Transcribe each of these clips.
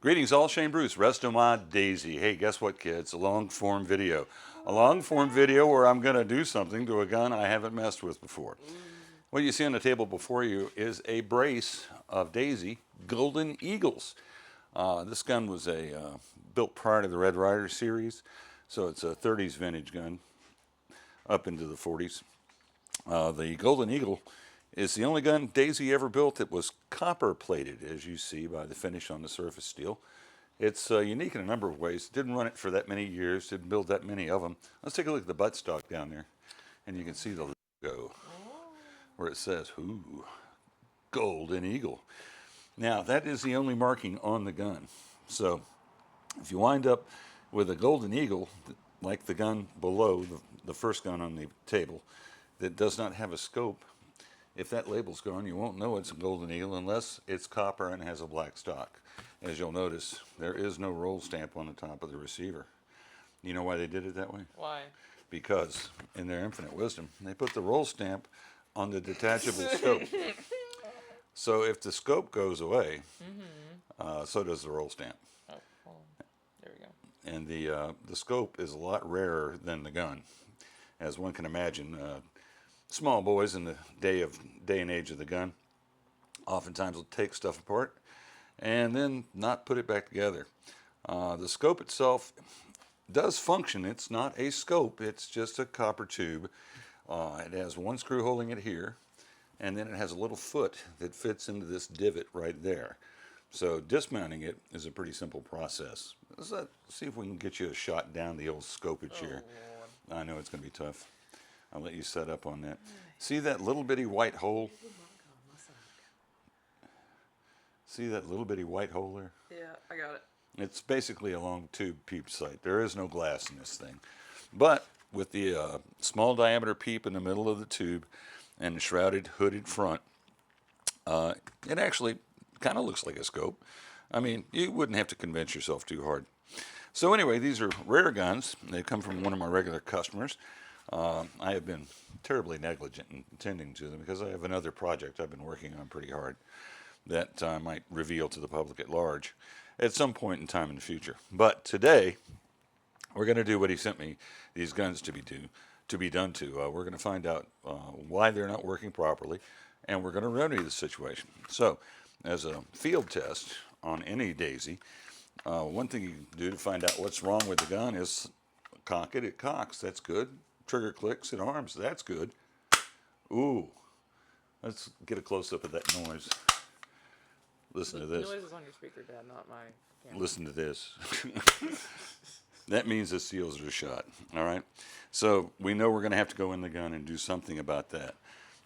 Greetings all, Shane Bruce, Resto Ma Daisy. Hey, guess what, kids? A long-form video. A long-form video where I'm going to do something to a gun I haven't messed with before. What you see on the table before you is a brace of Daisy Golden Eagles. This gun was built prior to the Red Ryder series, so it's a 30s vintage gun up into the 40s. The Golden Eagle is the only gun Daisy ever built that was copper plated, as you see by the finish on the surface steel. It's unique in a number of ways. Didn't run it for that many years, didn't build that many of them. Let's take a look at the buttstock down there, and you can see the logo where it says, ooh, Golden Eagle. Now, that is the only marking on the gun. So, if you wind up with a Golden Eagle, like the gun below, the first gun on the table, that does not have a scope, if that label's gone, you won't know it's a Golden Eagle unless it's copper and has a black stock. As you'll notice, there is no roll stamp on the top of the receiver. You know why they did it that way? Why? Because, in their infinite wisdom, they put the roll stamp on the detachable scope. So if the scope goes away, so does the roll stamp. Oh, well, there we go. And the scope is a lot rarer than the gun. As one can imagine, small boys in the day and age of the gun oftentimes will take stuff apart and then not put it back together. The scope itself does function. It's not a scope, it's just a copper tube. It has one screw holding it here, and then it has a little foot that fits into this divot right there. So dismounting it is a pretty simple process. Let's see if we can get you a shot down the old scopage here. I know it's going to be tough. I'll let you set up on that. See that little bitty white hole? See that little bitty white hole there? Yeah, I got it. It's basically a long tube peep sight. There is no glass in this thing. But with the small diameter peep in the middle of the tube and the shrouded hooded front, it actually kind of looks like a scope. I mean, you wouldn't have to convince yourself too hard. So anyway, these are rare guns. They come from one of my regular customers. I have been terribly negligent in tending to them because I have another project I've been working on pretty hard that I might reveal to the public at large at some point in time in the future. But today, we're going to do what he sent me these guns to be done to. We're going to find out why they're not working properly, and we're going to remedy the situation. So, as a field test on any Daisy, one thing you can do to find out what's wrong with the gun is cock it, it cocks. That's good. Trigger clicks, it arms. That's good. Ooh. Let's get a close-up of that noise. Listen to this. The noise is on your speaker, Dad, not my camera. Listen to this. That means the seals are shot. All right? So we know we're going to have to go in the gun and do something about that.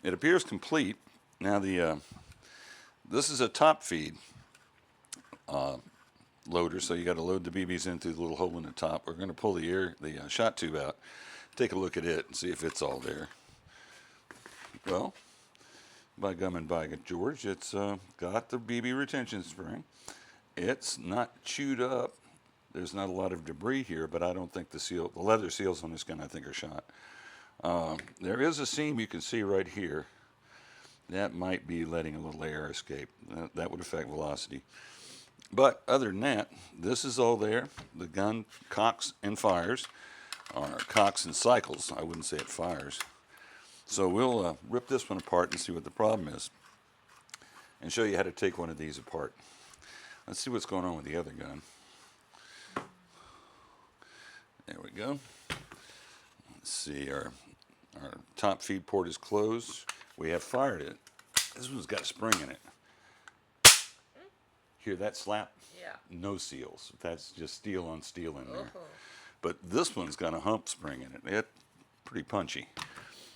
It appears complete. Now, this is a top feed loader, so you got to load the BBs in through the little hole in the top. We're going to pull the shot tube out, take a look at it, and see if it's all there. Well, by gum and by George, it's got the BB retention spring. It's not chewed up. There's not a lot of debris here, but I don't think the leather seals on this gun, I think, are shot. There is a seam you can see right here. That might be letting a little air escape. That would affect velocity. But other than that, this is all there. The gun cocks and fires, or cocks and cycles. I wouldn't say it fires. So we'll rip this one apart and see what the problem is, and show you how to take one of these apart. Let's see what's going on with the other gun. There we go. Let's see, our top feed port is closed. We have fired it. This one's got a spring in it. Hear that slap? Yeah. No seals. That's just steel on steel in there. But this one's got a hump spring in it. It's pretty punchy.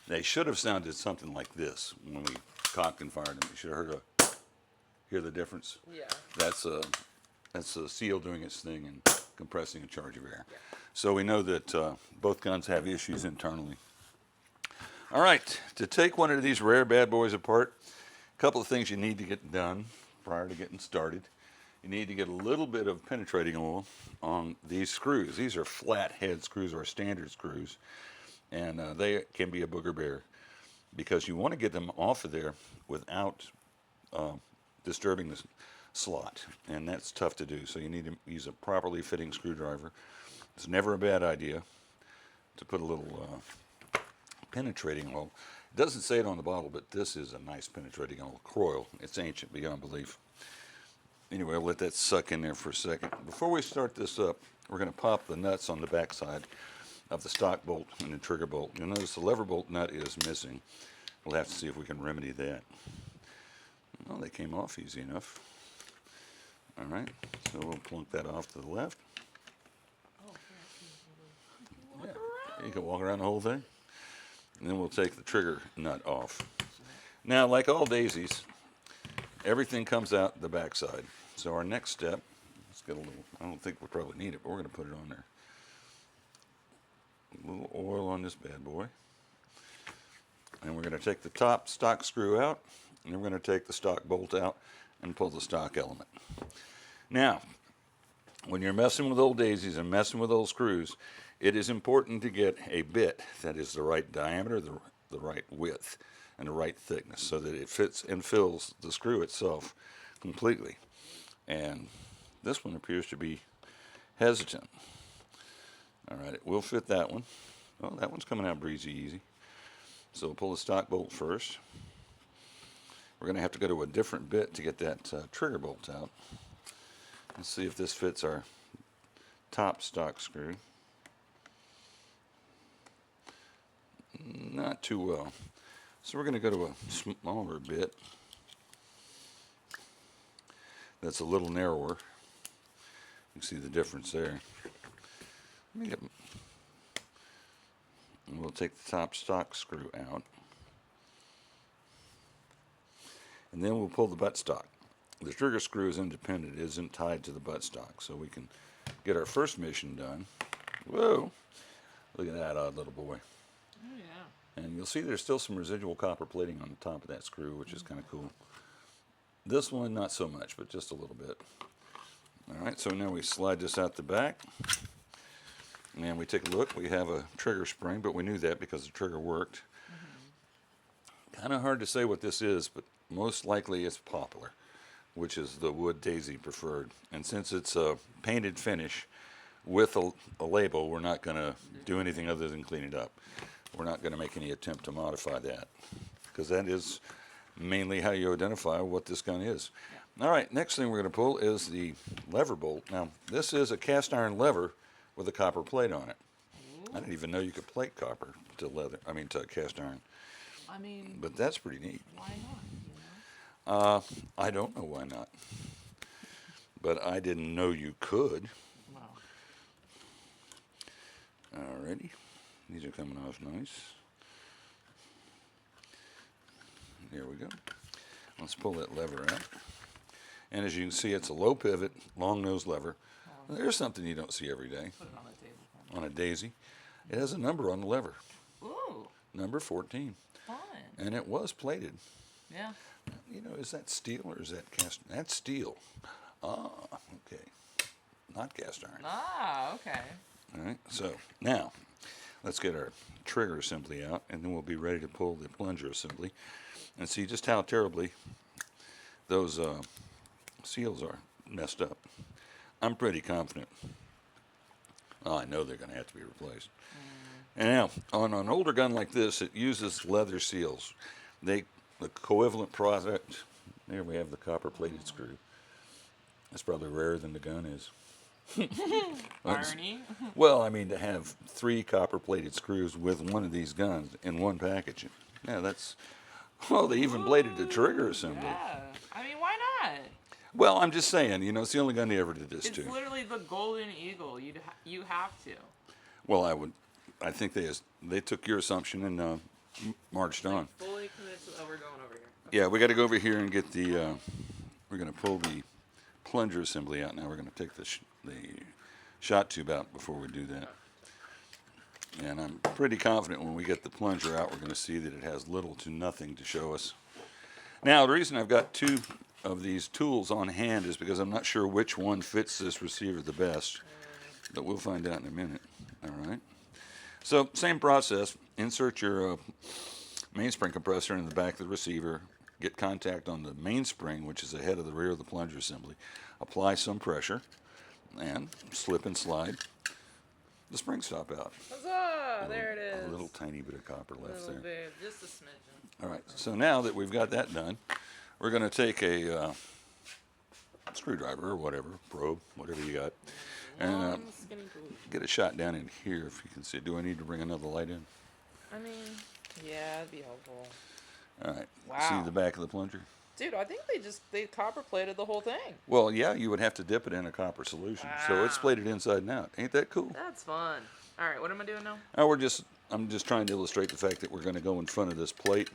They should have sounded something like this when we cocked and fired them. You should have heard hear the difference? Yeah. That's a seal doing its thing and compressing a charge of air. Yeah. So we know that both guns have issues internally. All right, to take one of these rare bad boys apart, a couple of things you need to get done prior to getting started. You need to get a little bit of penetrating oil on these screws. These are flat head screws or standard screws, and they can be a booger bear because you want to get them off of there without disturbing the slot, and that's tough to do. So you need to use a properly fitting screwdriver. It's never a bad idea to put a little penetrating oil. It doesn't say it on the bottle, but this is a nice penetrating oil. Croyle. It's ancient beyond belief. Anyway, I'll let that suck in there for a second. Before we start this up, we're going to pop the nuts on the back side of the stock bolt and the trigger bolt. You'll notice the lever bolt nut is missing. We'll have to see if we can remedy that. Well, they came off easy enough. All right, so we'll plunk that off to the left. Yeah, you can walk around the whole thing. And then we'll take the trigger nut off. Now, like all daisies, everything comes out the back side. So our next step, let's get a little, I don't think we'll probably need it, but we're going to put it on there. A little oil on this bad boy. And we're going to take the top stock screw out, and we're going to take the stock bolt out and pull the stock element. Now, when you're messing with old daisies and messing with old screws, it is important to get a bit that is the right diameter, the right width, and the right thickness so that it fits and fills the screw itself completely. And this one appears to be hesitant. All right, it will fit that one. Oh, that one's coming out breezy easy. So we'll pull the stock bolt first. We're going to have to go to a different bit to get that trigger bolt out. Let's see if this fits our top stock screw. Not too well. So we're going to go to a smaller bit that's a little narrower. You can see the difference there. And we'll take the top stock screw out. And then we'll pull the buttstock. The trigger screw is independent. It isn't tied to the buttstock. So we can get our first mission done. Whoa! Look at that odd little boy. Oh, yeah. And you'll see there's still some residual copper plating on the top of that screw, which is kind of cool. This one, not so much, but just a little bit. All right, so now we slide this out the back. And we take a look. We have a trigger spring, but we knew that because the trigger worked. Kind of hard to say what this is, but most likely it's poplar, which is the wood daisy preferred. And since it's a painted finish with a label, we're not going to do anything other than clean it up. We're not going to make any attempt to modify that, because that is mainly how you identify what this gun is. Yeah. All right, next thing we're going to pull is the lever bolt. Now, this is a cast iron lever with a copper plate on it. Ooh. I didn't even know you could plate copper to to cast iron. I mean, but that's pretty neat. Why not? You know? I don't know why not, but I didn't know you could. Wow. Alrighty, these are coming off nice. There we go. Let's pull that lever out. And as you can see, it's a low pivot, long nose lever. There's something you don't see every day. Put it on the table. On a daisy. It has a number on the lever. Ooh. Number 14. Fun. And it was plated. Yeah. You know, is that steel or is that cast? That's steel. Ah, okay. Not cast iron. Ah, okay. All right, so now let's get our trigger assembly out, and then we'll be ready to pull the plunger assembly and see just how terribly those seals are messed up. I'm pretty confident. Oh, I know they're going to have to be replaced. And now, on an older gun like this, it uses leather seals. The coevalent product, there we have the copper-plated screw. That's probably rarer than the gun is. Irony. Well, I mean, to have 3 copper-plated screws with one of these guns in one package. Yeah, that's... Well, they even bladed the trigger assembly. Yeah. I mean, why not? Well, I'm just saying, you know, it's the only gun they ever did this to. It's literally the golden eagle. You have to. Well, I think they took your assumption and marched on. Fully convinced that we're going over here. Okay. Yeah, we got to go over here and get the. We're going to pull the plunger assembly out now. We're going to take the shot tube out before we do that. And I'm pretty confident when we get the plunger out, we're going to see that it has little to nothing to show us. Now, the reason I've got 2 of these tools on hand is because I'm not sure which one fits this receiver the best, but we'll find out in a minute. All right. So, same process. Insert your mainspring compressor in the back of the receiver. get contact on the mainspring, which is the head of the rear of the plunger assembly. Apply some pressure and slip and slide the spring stop out. Huzzah! There it is. A little tiny bit of copper left there. Bit, just a smidgen. All right, so now that we've got that done, we're going to take a screwdriver or whatever, probe, whatever you got, and Long, skinny boot. get a shot down in here if you can see. Do I need to bring another light in? I mean, yeah, it'd be helpful. All right. Wow. See the back of the plunger? Dude, I think they copper plated the whole thing. Well, yeah, you would have to dip it in a copper solution. So it's Wow. plated inside and out. Ain't that cool? That's fun. All right, what am I doing now? Now I'm just trying to illustrate the fact that we're going to go in front of this plate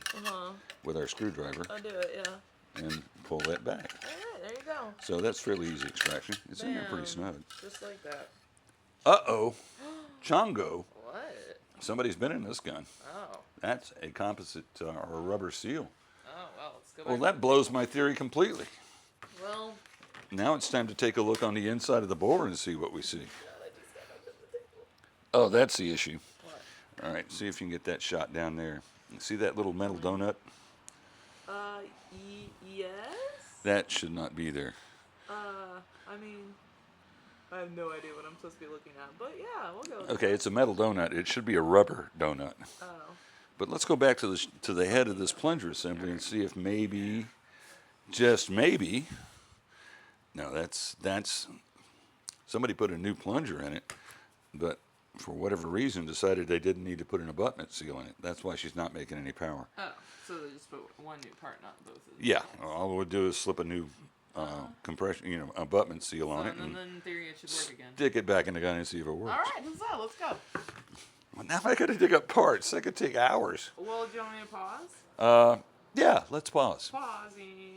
with our screwdriver I'll do it, yeah. and pull that back. All right, there you go. So that's fairly easy extraction. It's in there pretty Bam. snug. Just like that. Uh-oh. Chongo. What? Somebody's been in this gun. Oh. That's a composite or a rubber seal. Oh, well, let's go back. Well, that blows my theory completely. Well, Now it's time to take a look on the inside of the bore and see what we see. Oh, that's the issue. what? All right, see if you can get that shot down there. See that little metal donut? Yes? That should not be there. I mean, I have no idea what I'm supposed to be looking at, but yeah, we'll go with Okay, it's a metal donut. It should be a rubber donut. Oh. But let's go back to the head of this plunger assembly and see if maybe, just maybe, no, that's somebody put a new plunger in it, but for whatever reason decided they didn't need to put an abutment seal in it. That's why she's not making any power. Oh, so they just put one new part, not both of them. Yeah, all we'll do is slip a new compression, abutment seal on it And and then in theory it should work again. stick it back in the gun and see if it works. All right, let's go. Well, now I got to dig up parts. That could take hours. Well, do you want me to pause? Yeah, let's pause. Pausing.